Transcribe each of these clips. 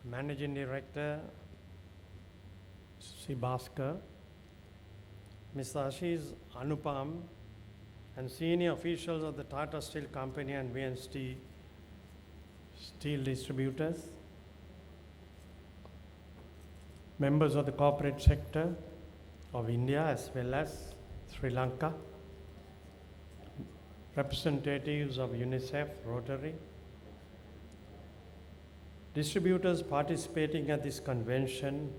Managing Director Sri Bhaskar, Mr. Ashish Anupam, and senior officials of the Tata Steel Company and VNST Steel Distributors, members of the corporate sector of India as well as Sri Lanka, representatives of UNICEF, Rotary, distributors participating at this convention,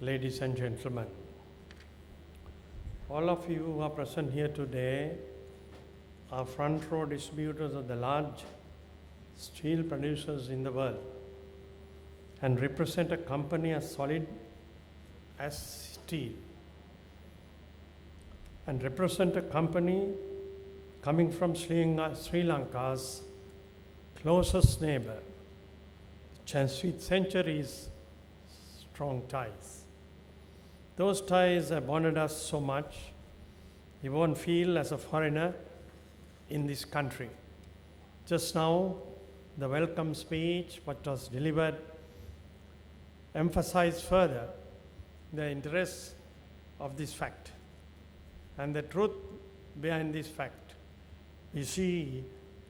ladies and gentlemen. All of you who are present here today are front row distributors of the large steel producers in the world and represent a company as solid as steel, and represent a company coming from Sri Lanka's closest neighbor, with centuries strong ties. Those ties have bonded us so much, you won't feel as a foreigner in this country. Just now, the welcome speech, what was delivered, emphasized further the interest of this fact and the truth behind this fact. You see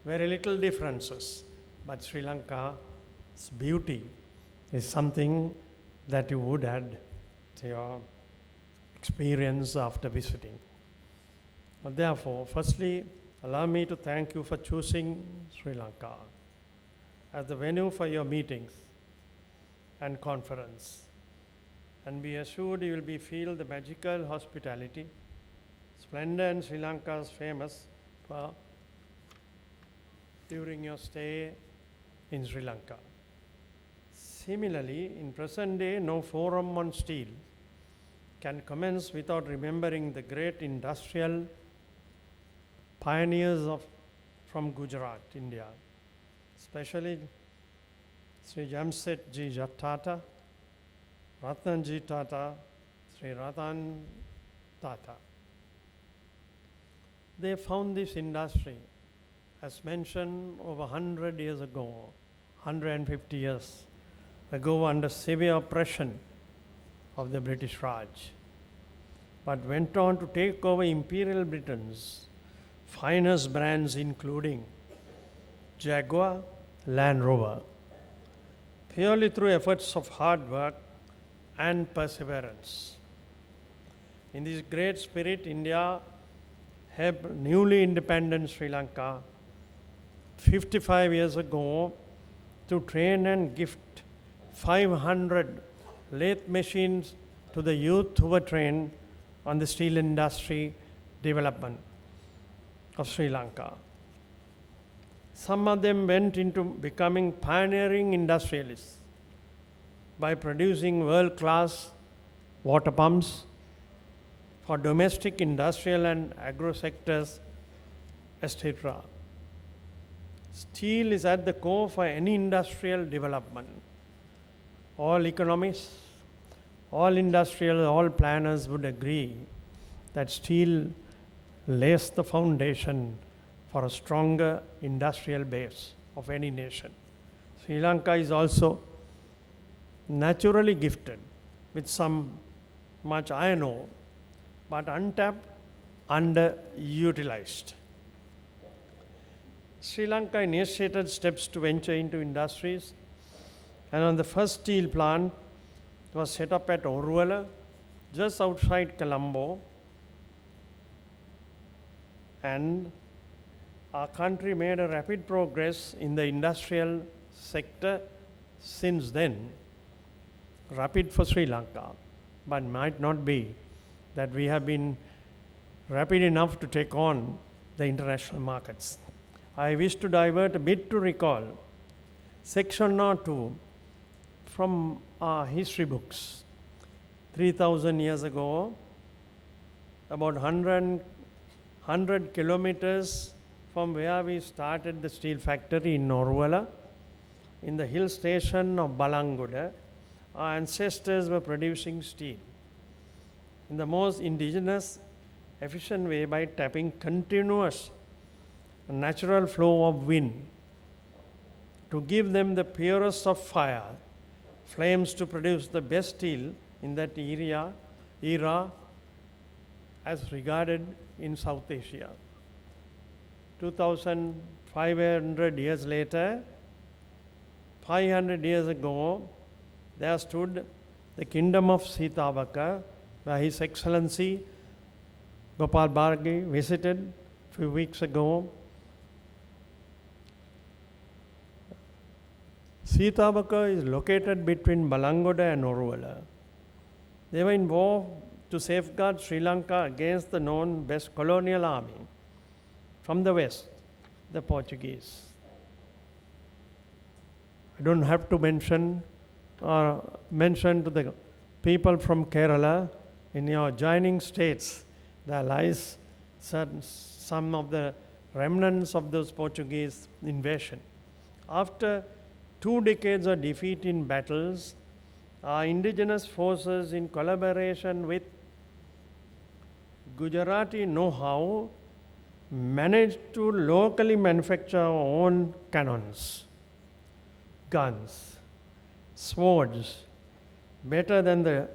very little differences, but Sri Lanka's beauty is something that you would add to your experience after visiting. Therefore, firstly, allow me to thank you for choosing Sri Lanka as the venue for your meetings and conference. And be assured you will feel the magical hospitality, splendor and Sri Lanka's famous for during your stay in Sri Lanka. Similarly, in present day, no forum on steel can commence without remembering the great industrial pioneers from Gujarat, India, especially Sri Jamsetji Tata, Ratnanji Tata, Sri Ratan Tata. They found this industry, as mentioned, over 100 years ago, 150 years ago, under severe oppression of the British Raj, but went on to take over Imperial Britain's finest brands including Jaguar, Land Rover, purely through efforts of hard work and perseverance. In this great spirit, India helped newly independent Sri Lanka 55 years ago to train and gift 500 lathe machines to the youth who were trained on the steel industry development of Sri Lanka. Some of them went into becoming pioneering industrialists by producing world-class water pumps for domestic, industrial and agro sectors, etc. Steel is at the core for any industrial development. All economists, all industrial, all planners would agree that steel lays the foundation for a stronger industrial base of any nation. Sri Lanka is also naturally gifted with some much iron ore, but untapped, underutilized. Sri Lanka initiated steps to venture into industries, and on the first steel plant was set up at Orwella, just outside Colombo, and our country made a rapid progress in the industrial sector since then. Rapid for Sri Lanka, but might not be that we have been rapid enough to take on the international markets. I wish to divert a bit to recall section or two from our history books. 3,000 years ago, about 100 kilometers from where we started the steel factory in Orwella, in the hill station of Balanguda, our ancestors were producing steel in the most indigenous, efficient way by tapping continuous natural flow of wind to give them the purest of fire flames to produce the best steel in that era as regarded in South Asia. 2,500 years later, 500 years ago, there stood the kingdom of Sitavaka, where His Excellency Gopal Bhargi visited a few weeks ago. Sitavaka is located between Balangoda and Oruvala. They were in war to safeguard Sri Lanka against the known best colonial army from the west, the Portuguese. I don't have to mention to the people from Kerala, in your adjoining states, there lies some of the remnants of those Portuguese invasion. After 2 decades of defeat in battles, our indigenous forces, in collaboration with Gujarati know-how, managed to locally manufacture our own cannons, guns, swords, better than the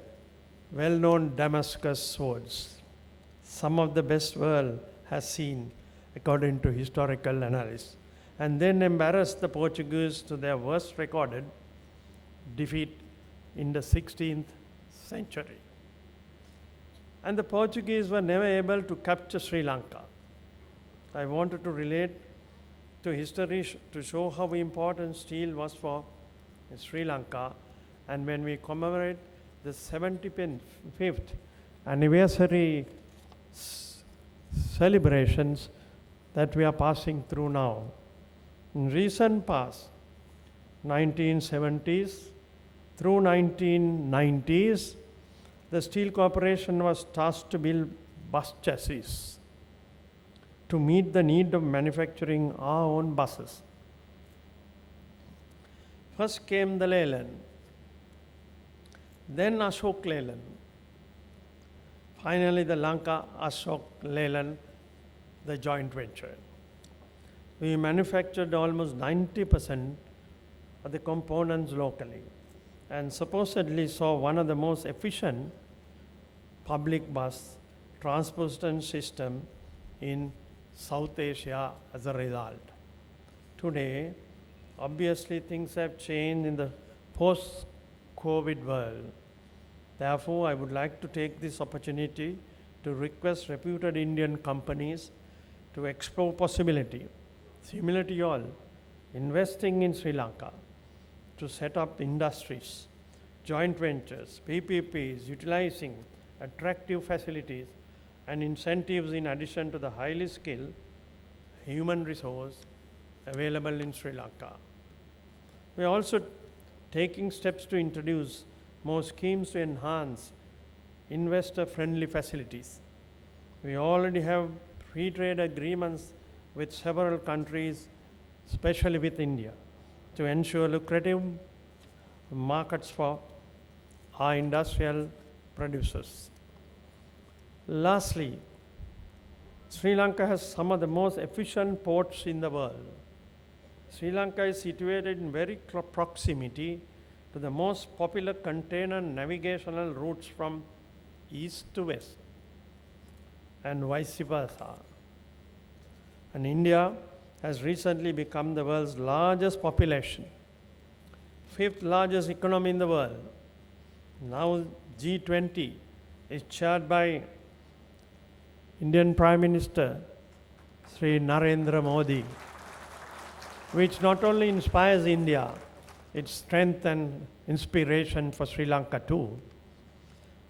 well-known Damascus swords. Some of the best world has seen, according to historical analysis, and then embarrassed the Portuguese to their worst recorded defeat in the 16th century. And the Portuguese were never able to capture Sri Lanka. I wanted to relate to history to show how important steel was for Sri Lanka. And when we commemorate the 75th anniversary celebrations that we are passing through now, in recent past, 1970s through 1990s, the Steel Corporation was tasked to build bus chassis to meet the need of manufacturing our own buses. First came the Leyland, then Ashok Leyland, finally the Lanka Ashok Leyland, the joint venture. We manufactured almost 90% of the components locally and supposedly saw one of the most efficient public bus transportation system in South Asia as a result. Today, obviously things have changed in the post-COVID world. Therefore, I would like to take this opportunity to request reputed Indian companies to explore possibility, similar to you all, investing in Sri Lanka to set up industries, joint ventures, PPPs, utilizing attractive facilities and incentives in addition to the highly skilled human resource available in Sri Lanka. We are also taking steps to introduce more schemes to enhance investor-friendly facilities. We already have free trade agreements with several countries, especially with India, to ensure lucrative markets for our industrial producers. Lastly, Sri Lanka has some of the most efficient ports in the world. Sri Lanka is situated in very proximity to the most popular container navigational routes from east to west and vice versa. And India has recently become the world's largest population, 5th largest economy in the world. Now G20 is chaired by Indian Prime Minister Sri Narendra Modi, which not only inspires India, its strength and inspiration for Sri Lanka too.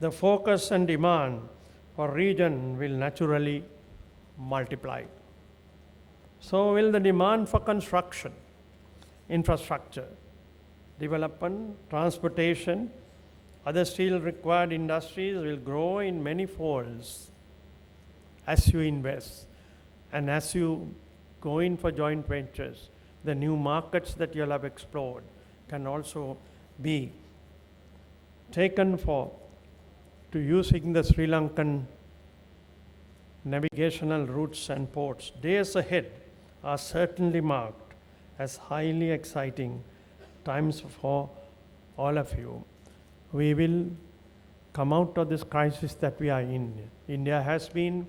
The focus and demand for region will naturally multiply. So will the demand for construction, infrastructure, development, transportation, other steel required industries will grow in many folds as you invest and as you go in for joint ventures. The new markets that you'll have explored can also be taken to using the Sri Lankan navigational routes and ports. Days ahead are certainly marked as highly exciting times for all of you, we will come out of this crisis that we are in. India has been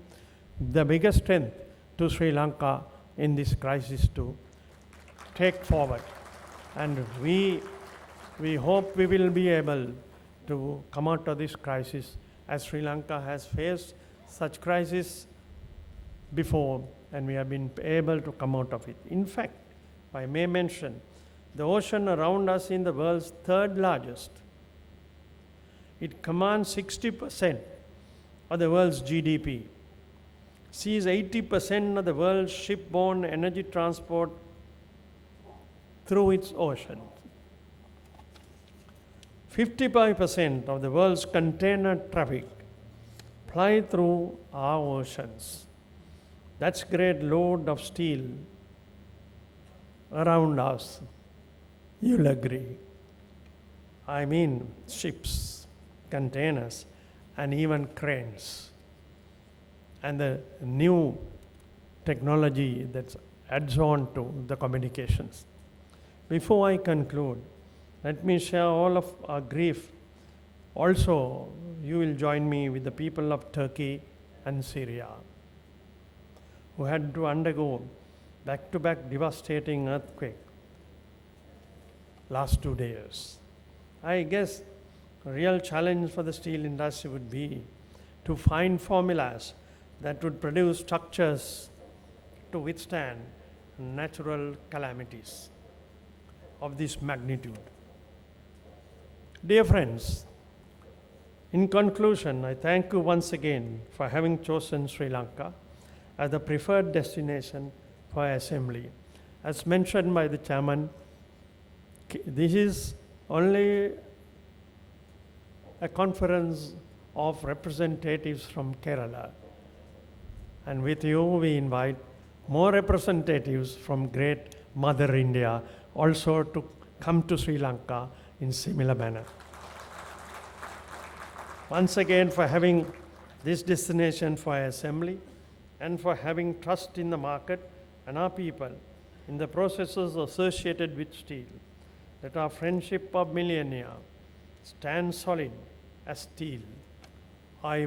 the biggest strength to Sri Lanka in this crisis to take forward. And we hope we will be able to come out of this crisis, as Sri Lanka has faced such crisis before, and we have been able to come out of it. In fact, if I may mention, the ocean around us is the world's third largest. It commands 60% of the world's GDP, sees 80% of the world's shipborne energy transport through its ocean. 55% of the world's container traffic fly through our oceans. That's great load of steel around us. You'll agree. I mean ships, containers, and even cranes. And the new technology that adds on to the communications. Before I conclude, let me share all of our grief. Also, you will join me with the people of Turkey and Syria, who had to undergo back-to-back devastating earthquake last 2 days. I guess a real challenge for the steel industry would be to find formulas that would produce structures to withstand natural calamities of this magnitude. Dear friends, in conclusion, I thank you once again for having chosen Sri Lanka as the preferred destination for assembly. As mentioned by the chairman, this is only a conference of representatives from Kerala. And with you, we invite more representatives from great Mother India also to come to Sri Lanka in similar manner. Once again, for having this destination for assembly and for having trust in the market and our people in the processes associated with steel, let our friendship of millennia stand solid as steel. I